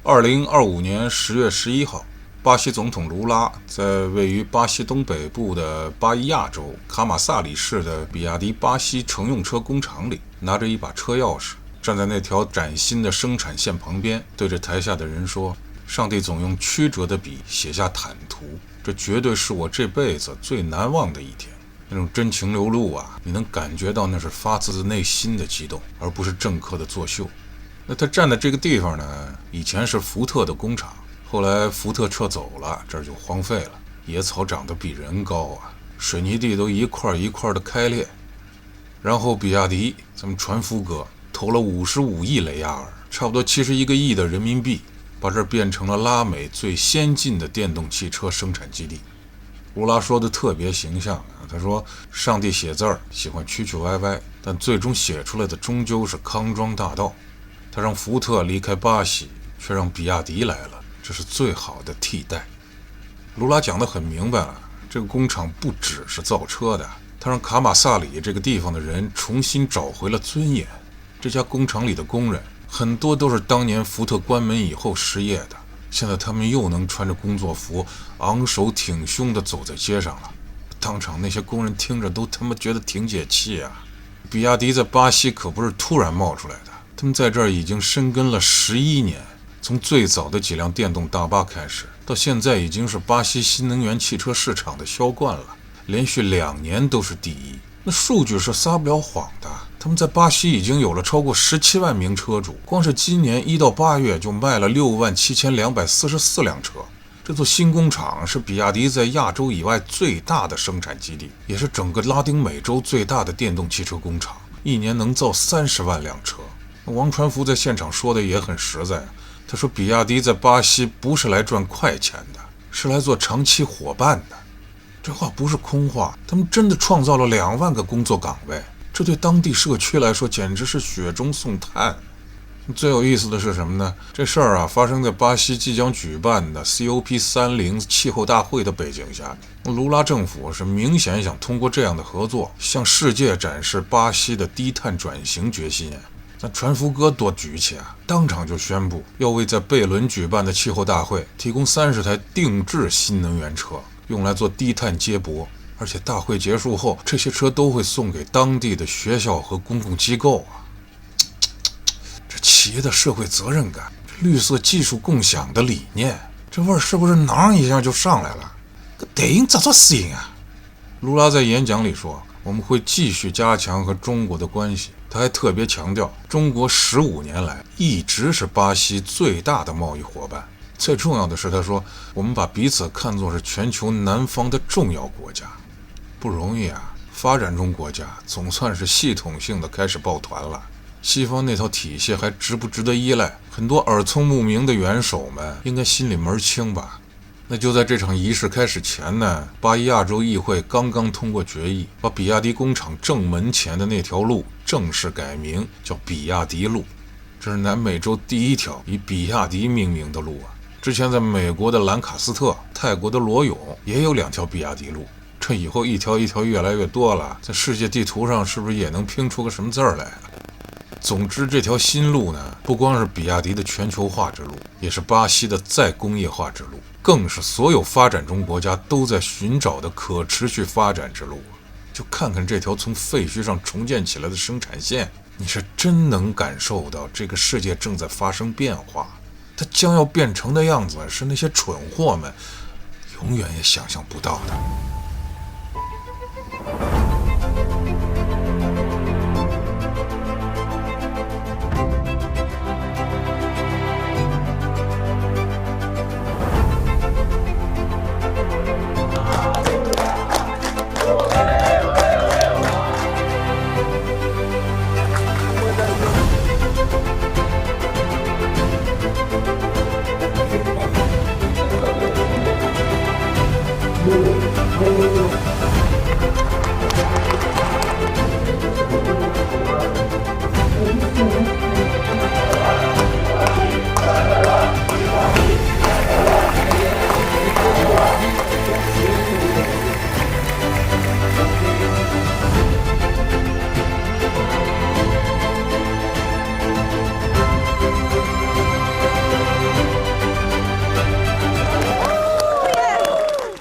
2025年10月11号，巴西总统卢拉在位于巴西东北部的巴伊亚州卡马萨里市的比亚迪巴西乘用车工厂里，拿着一把车钥匙，站在那条崭新的生产线旁边，对着台下的人说：上帝总用曲折的笔写下坦途，这绝对是我这辈子最难忘的一天。那种真情流露啊，你能感觉到那是发自内心的激动，而不是政客的作秀。那他站的这个地方呢，以前是福特的工厂，后来福特撤走了，这儿就荒废了，野草长得比人高啊，水泥地都一块一块的开裂。然后比亚迪，咱们传福哥投了55亿雷亚尔，差不多71个亿的人民币，把这儿变成了拉美最先进的电动汽车生产基地。卢拉说的特别形象啊，他说上帝写字儿喜欢曲曲歪歪，但最终写出来的终究是康庄大道。他让福特离开巴西，却让比亚迪来了，这是最好的替代。卢拉讲得很明白了，这个工厂不只是造车的，他让卡马萨里这个地方的人重新找回了尊严。这家工厂里的工人很多都是当年福特关门以后失业的，现在他们又能穿着工作服昂首挺胸地走在街上了。当场那些工人听着都他妈觉得挺解气啊。比亚迪在巴西可不是突然冒出来的，他们在这儿已经深耕了11年，从最早的几辆电动大巴开始，到现在已经是巴西新能源汽车市场的销冠了，连续2年都是第一。那数据是撒不了谎的，他们在巴西已经有了超过17万名车主，光是今年1到8月就卖了67244辆车。这座新工厂是比亚迪在亚洲以外最大的生产基地，也是整个拉丁美洲最大的电动汽车工厂，一年能造30万辆车。王传福在现场说的也很实在，他说比亚迪在巴西不是来赚快钱的，是来做长期伙伴的。这话不是空话，他们真的创造了2万个工作岗位，这对当地社区来说简直是雪中送炭。最有意思的是什么呢？这事儿啊发生在巴西即将举办的 COP30 气候大会的背景下，卢拉政府是明显想通过这样的合作向世界展示巴西的低碳转型决心。那传福哥多举起啊，当场就宣布要为在贝伦举办的气候大会提供30台定制新能源车，用来做低碳接驳，而且大会结束后，这些车都会送给当地的学校和公共机构啊。这企业的社会责任感，这绿色技术共享的理念，这味儿是不是囊一下就上来了？这得应咋做事情啊？卢拉在演讲里说，我们会继续加强和中国的关系。他还特别强调，中国15年来一直是巴西最大的贸易伙伴。最重要的是，他说我们把彼此看作是全球南方的重要国家。不容易啊，发展中国家总算是系统性的开始抱团了。西方那套体系还值不值得依赖？很多耳聪目明的元首们应该心里门清吧。那就在这场仪式开始前呢，巴伊亚州议会刚刚通过决议，把比亚迪工厂正门前的那条路正式改名叫比亚迪路。这是南美洲第一条以比亚迪命名的路啊。之前在美国的兰卡斯特、泰国的罗永也有2条比亚迪路，这以后一条一条越来越多了，在世界地图上是不是也能拼出个什么字儿来了？总之，这条新路呢，不光是比亚迪的全球化之路，也是巴西的再工业化之路，更是所有发展中国家都在寻找的可持续发展之路。就看看这条从废墟上重建起来的生产线，你是真能感受到这个世界正在发生变化。它将要变成的样子，是那些蠢货们永远也想象不到的。